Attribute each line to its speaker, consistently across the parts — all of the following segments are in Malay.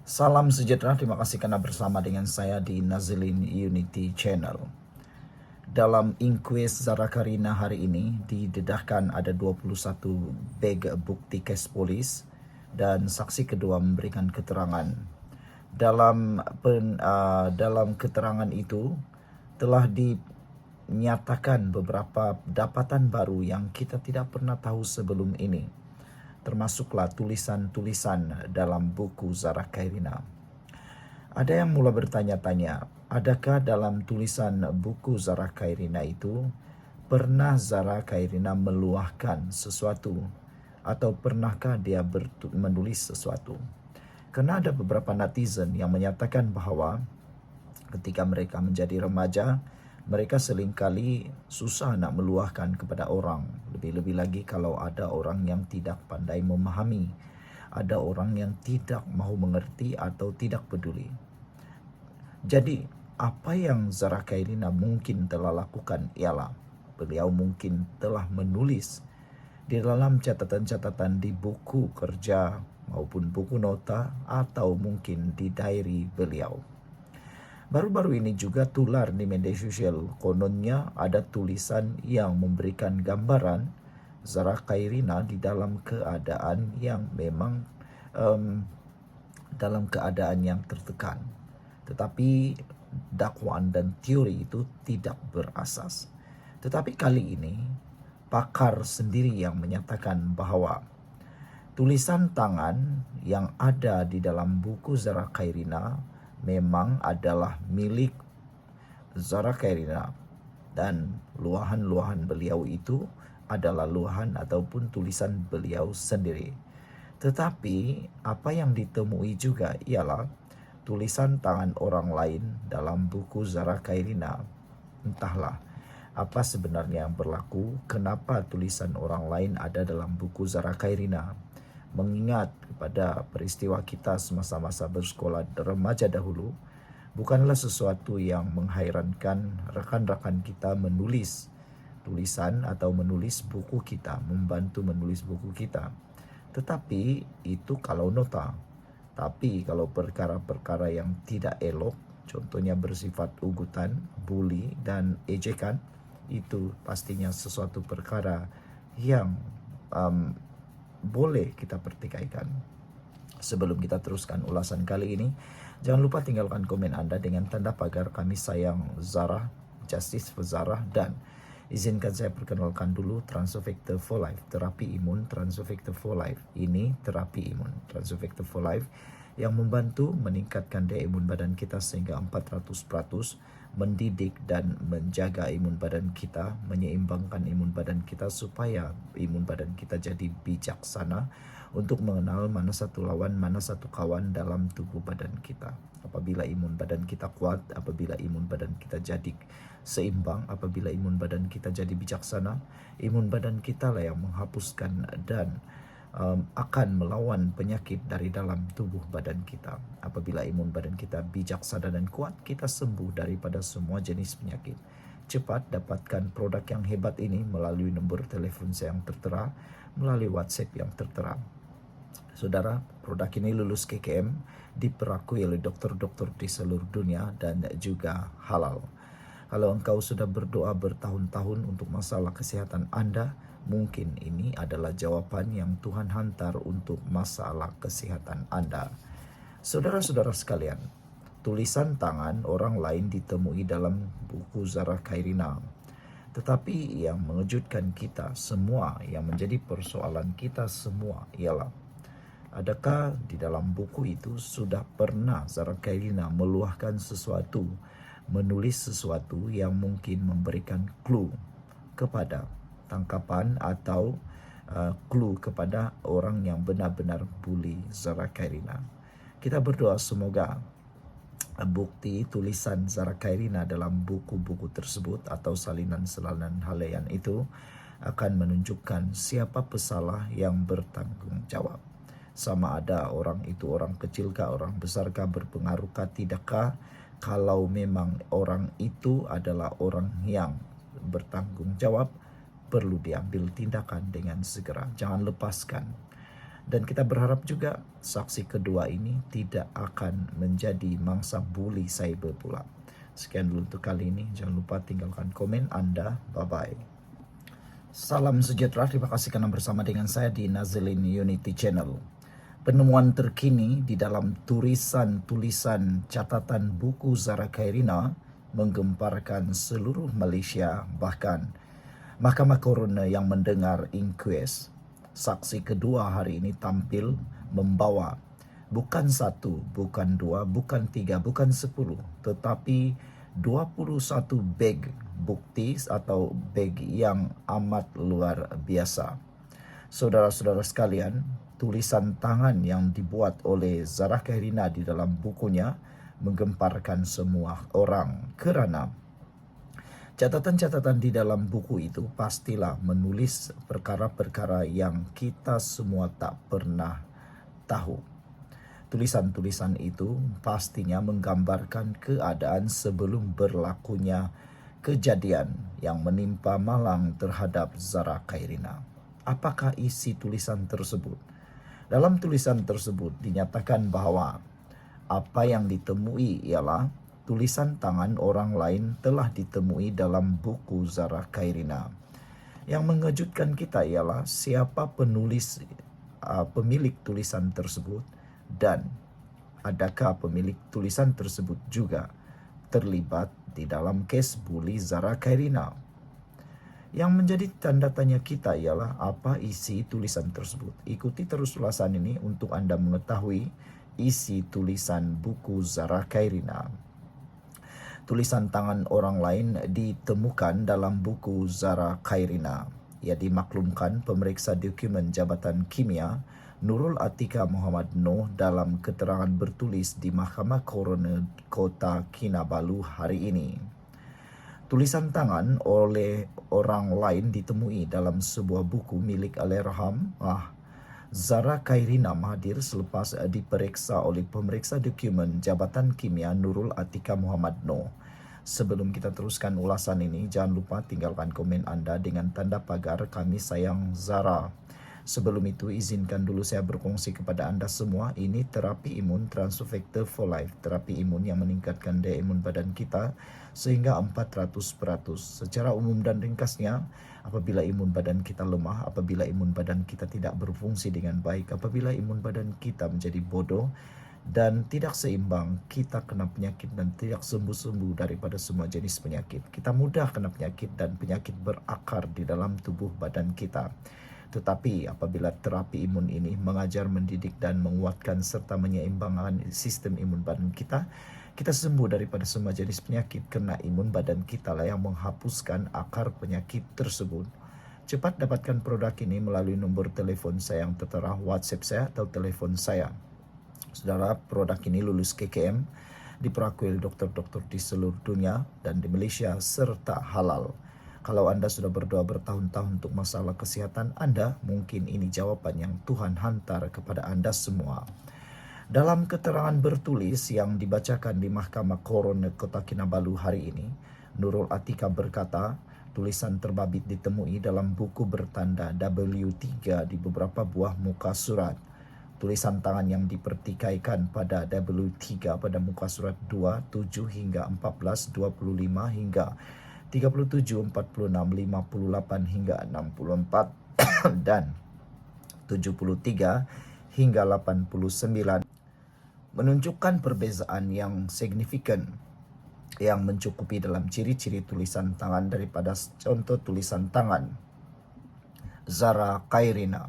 Speaker 1: Salam sejahtera, terima kasih karena bersama dengan saya di Nazilin Unity Channel. Dalam inkuis Zara Karina hari ini didedahkan ada 21 beg bukti kes polis dan saksi kedua memberikan keterangan. Dalam keterangan itu telah dinyatakan beberapa dapatan baru yang kita tidak pernah tahu sebelum ini, termasuklah tulisan-tulisan dalam buku Zara Kairina. Ada yang mulai bertanya-tanya, adakah dalam tulisan buku Zara Kairina itu pernah Zara Kairina meluahkan sesuatu atau pernahkah dia menulis sesuatu? Karena ada beberapa netizen yang menyatakan bahwa ketika mereka menjadi remaja, mereka seringkali susah nak meluahkan kepada orang. Lebih-lebih lagi kalau ada orang yang tidak pandai memahami, ada orang yang tidak mau mengerti atau tidak peduli. Jadi, apa yang Zara Kairina mungkin telah lakukan ialah beliau mungkin telah menulis di dalam catatan-catatan di buku kerja maupun buku nota atau mungkin di diary beliau. Baru-baru ini juga tular di media sosial, kononnya ada tulisan yang memberikan gambaran Zara Kairina di dalam keadaan yang memang dalam keadaan yang tertekan. Tetapi dakwaan dan teori itu tidak berasas. Tetapi kali ini pakar sendiri yang menyatakan bahwa tulisan tangan yang ada di dalam buku Zara Kairina memang adalah milik Zara Kairina, dan luahan-luahan beliau itu adalah luahan ataupun tulisan beliau sendiri. Tetapi apa yang ditemui juga ialah tulisan tangan orang lain dalam buku Zara Kairina. Entahlah apa sebenarnya yang berlaku, kenapa tulisan orang lain ada dalam buku Zara Kairina. Mengingat kepada peristiwa kita semasa-masa bersekolah remaja dahulu, bukanlah sesuatu yang menghairankan rekan-rekan kita menulis tulisan atau menulis buku kita, membantu menulis buku kita. Tetapi itu kalau nota. Tapi kalau perkara-perkara yang tidak elok, contohnya bersifat ugutan, bully, dan ejekan, itu pastinya sesuatu perkara yang boleh kita pertikaikan. Sebelum kita teruskan ulasan kali ini, jangan lupa tinggalkan komen Anda dengan tanda pagar kami sayang Zara, Justice for Zara, dan izinkan saya perkenalkan dulu Transovector for Life, terapi imun Transovector for Life. Ini terapi imun Transovector for Life yang membantu meningkatkan daya imun badan kita sehingga 400%, mendidik dan menjaga imun badan kita, menyeimbangkan imun badan kita supaya imun badan kita jadi bijaksana untuk mengenal mana satu lawan, mana satu kawan dalam tubuh badan kita. Apabila imun badan kita kuat, apabila imun badan kita jadi seimbang, apabila imun badan kita jadi bijaksana, imun badan kita lah yang menghapuskan dan akan melawan penyakit dari dalam tubuh badan kita. Apabila imun badan kita bijaksana dan kuat, kita sembuh daripada semua jenis penyakit. Cepat dapatkan produk yang hebat ini melalui nombor telepon saya yang tertera, melalui WhatsApp yang tertera. Saudara, produk ini lulus KKM, diperakui oleh dokter-dokter di seluruh dunia dan juga halal. Kalau engkau sudah berdoa bertahun-tahun untuk masalah kesehatan Anda, mungkin ini adalah jawaban yang Tuhan hantar untuk masalah kesehatan Anda. Saudara-saudara sekalian, tulisan tangan orang lain ditemui dalam buku Zara Kairina. Tetapi yang mengejutkan kita semua, yang menjadi persoalan kita semua ialah, adakah di dalam buku itu sudah pernah Zara Kairina meluahkan sesuatu, menulis sesuatu yang mungkin memberikan clue kepada tangkapan atau clue kepada orang yang benar-benar bully Zara Kairina. Kita berdoa semoga bukti tulisan Zara Kairina dalam buku-buku tersebut atau salinan-salinan halayan itu akan menunjukkan siapa pesalah yang bertanggung jawab. Sama ada orang itu orang kecilkah, orang besarkah, berpengaruhkah, tidakkah. Kalau memang orang itu adalah orang yang bertanggung jawab, perlu diambil tindakan dengan segera. Jangan lepaskan. Dan kita berharap juga saksi kedua ini tidak akan menjadi mangsa bully cyber pula. Sekian dulu untuk kali ini. Jangan lupa tinggalkan komen Anda. Bye-bye. Salam sejahtera. Terima kasih karena bersama dengan saya di Nazilin Unity Channel. Penemuan terkini di dalam tulisan catatan buku Zara Khairina menggemparkan seluruh Malaysia, bahkan Mahkamah Coroner yang mendengar inquest. Saksi kedua hari ini tampil membawa bukan 1, bukan 2, bukan 3, bukan 10, tetapi 21 beg bukti atau beg yang amat luar biasa. Saudara-saudara sekalian, tulisan tangan yang dibuat oleh Zara Khairina di dalam bukunya menggemparkan semua orang, kerana catatan-catatan di dalam buku itu pastilah menulis perkara-perkara yang kita semua tak pernah tahu. Tulisan-tulisan itu pastinya menggambarkan keadaan sebelum berlakunya kejadian yang menimpa malang terhadap Zara Khairina. Apakah isi tulisan tersebut? Dalam tulisan tersebut dinyatakan bahawa apa yang ditemui ialah tulisan tangan orang lain telah ditemui dalam buku Zara Khairina. Yang mengejutkan kita ialah siapa penulis, pemilik tulisan tersebut, dan adakah pemilik tulisan tersebut juga terlibat di dalam kes bully Zara Khairina. Yang menjadi tanda tanya kita ialah apa isi tulisan tersebut. Ikuti terus ulasan ini untuk Anda mengetahui isi tulisan buku Zara Khairina. Tulisan tangan orang lain ditemukan dalam buku Zara Khairina. Ia dimaklumkan pemeriksa dokumen Jabatan Kimia Nurul Atika Muhammad Noh dalam keterangan bertulis di Mahkamah Coroner Kota Kinabalu hari ini. Tulisan tangan oleh orang lain ditemui dalam sebuah buku milik Allahyarham Zara Khairina Mahathir selepas diperiksa oleh pemeriksa dokumen Jabatan Kimia Nurul Atika Muhammad Noh. Sebelum kita teruskan ulasan ini, jangan lupa tinggalkan komen Anda dengan tanda pagar kami sayang Zara. Sebelum itu, izinkan dulu saya berkongsi kepada Anda semua, ini terapi imun Transfer Factor for Life, terapi imun yang meningkatkan daya imun badan kita sehingga 400%. Secara umum dan ringkasnya, apabila imun badan kita lemah, apabila imun badan kita tidak berfungsi dengan baik, apabila imun badan kita menjadi bodoh dan tidak seimbang, kita kena penyakit dan tidak sembuh-sembuh daripada semua jenis penyakit. Kita mudah kena penyakit dan penyakit berakar di dalam tubuh badan kita. Tetapi apabila terapi imun ini mengajar, mendidik dan menguatkan serta menyeimbangkan sistem imun badan kita, kita sembuh daripada semua jenis penyakit kerana imun badan kita lah yang menghapuskan akar penyakit tersebut. Cepat dapatkan produk ini melalui nombor telefon saya yang tertera, WhatsApp saya atau telefon saya. Saudara, produk ini lulus KKM, diperakui oleh doktor-doktor di seluruh dunia dan di Malaysia serta halal. Kalau Anda sudah berdoa bertahun-tahun untuk masalah kesihatan Anda, mungkin ini jawaban yang Tuhan hantar kepada Anda semua. Dalam keterangan bertulis yang dibacakan di Mahkamah Coroner Kota Kinabalu hari ini, Nurul Atika berkata, tulisan terbabit ditemui dalam buku bertanda W3 di beberapa buah muka surat. Tulisan tangan yang dipertikaikan pada W3 pada muka surat 2, 7 hingga 14, 25 hingga 37, 46, 58 hingga 64 dan 73 hingga 89 menunjukkan perbezaan yang signifikan yang mencukupi dalam ciri-ciri tulisan tangan daripada contoh tulisan tangan Zara Khairina.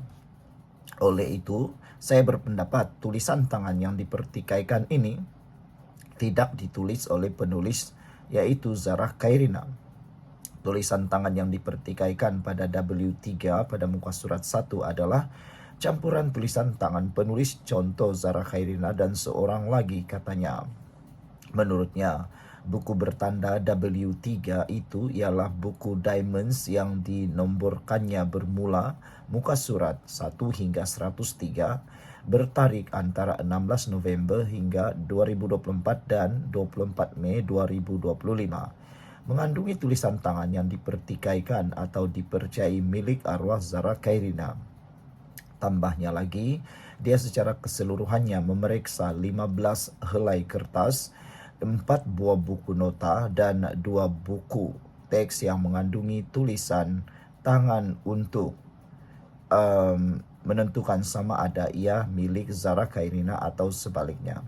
Speaker 1: Oleh itu, saya berpendapat tulisan tangan yang dipertikaikan ini tidak ditulis oleh penulis yaitu Zara Khairina. Tulisan tangan yang dipertikaikan pada W3 pada muka surat 1 adalah campuran tulisan tangan penulis contoh Zara Khairina dan seorang lagi katanya. Menurutnya, buku bertanda W3 itu ialah buku Diamonds yang dinomborkannya bermula muka surat 1 hingga 103 bertarik antara 16 November hingga 2024 dan 24 Mei 2025. Mengandungi tulisan tangan yang dipertikaikan atau dipercayai milik arwah Zara Khairina. Tambahnya lagi, dia secara keseluruhannya memeriksa 15 helai kertas, 4 buah buku nota, dan 2 buku teks yang mengandungi tulisan tangan untuk menentukan sama ada ia milik Zara Khairina atau sebaliknya.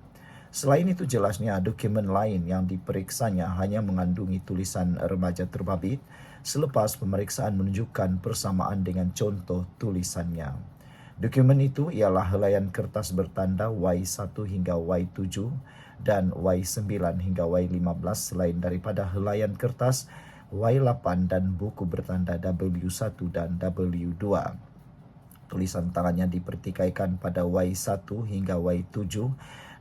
Speaker 1: Selain itu jelasnya dokumen lain yang diperiksanya hanya mengandungi tulisan remaja terbabit selepas pemeriksaan menunjukkan persamaan dengan contoh tulisannya. Dokumen itu ialah helaian kertas bertanda Y1 hingga Y7 dan Y9 hingga Y15 selain daripada helaian kertas Y8 dan buku bertanda W1 dan W2. Tulisan tangannya dipertikaikan pada Y1 hingga Y7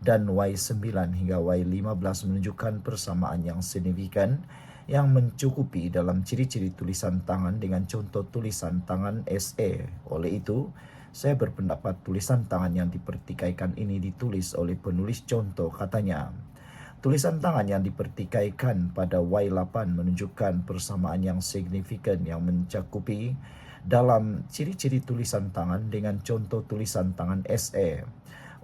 Speaker 1: dan Y9 hingga Y15 menunjukkan persamaan yang signifikan yang mencukupi dalam ciri-ciri tulisan tangan dengan contoh tulisan tangan SE. Oleh itu, saya berpendapat tulisan tangan yang dipertikaikan ini ditulis oleh penulis contoh, katanya. Tulisan tangan yang dipertikaikan pada Y8 menunjukkan persamaan yang signifikan yang mencakupi dalam ciri-ciri tulisan tangan dengan contoh tulisan tangan SE.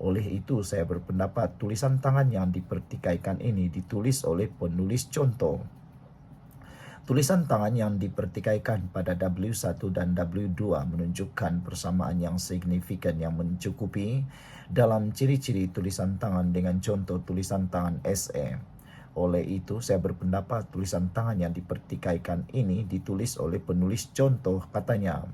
Speaker 1: Oleh itu, saya berpendapat tulisan tangan yang dipertikaikan ini ditulis oleh penulis contoh. Tulisan tangan yang dipertikaikan pada W1 dan W2 menunjukkan persamaan yang signifikan yang mencukupi dalam ciri-ciri tulisan tangan dengan contoh tulisan tangan SE. Oleh itu, saya berpendapat tulisan tangan yang dipertikaikan ini ditulis oleh penulis contoh, katanya.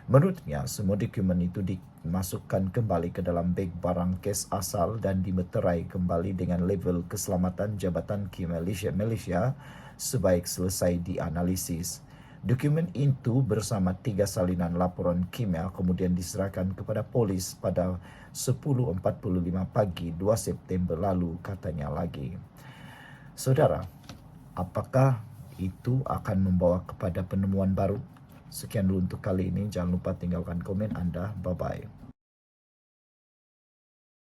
Speaker 1: Menurutnya, semua dokumen itu dimasukkan kembali ke dalam beg barang kes asal dan dimeterai kembali dengan label keselamatan Jabatan Kimia Malaysia sebaik selesai dianalisis. Dokumen itu bersama 3 salinan laporan kimia kemudian diserahkan kepada polis pada 10.45 pagi 2 September lalu, katanya lagi. Saudara, apakah itu akan membawa kepada penemuan baru? Sekian dulu untuk kali ini. Jangan lupa tinggalkan komen Anda. Bye-bye.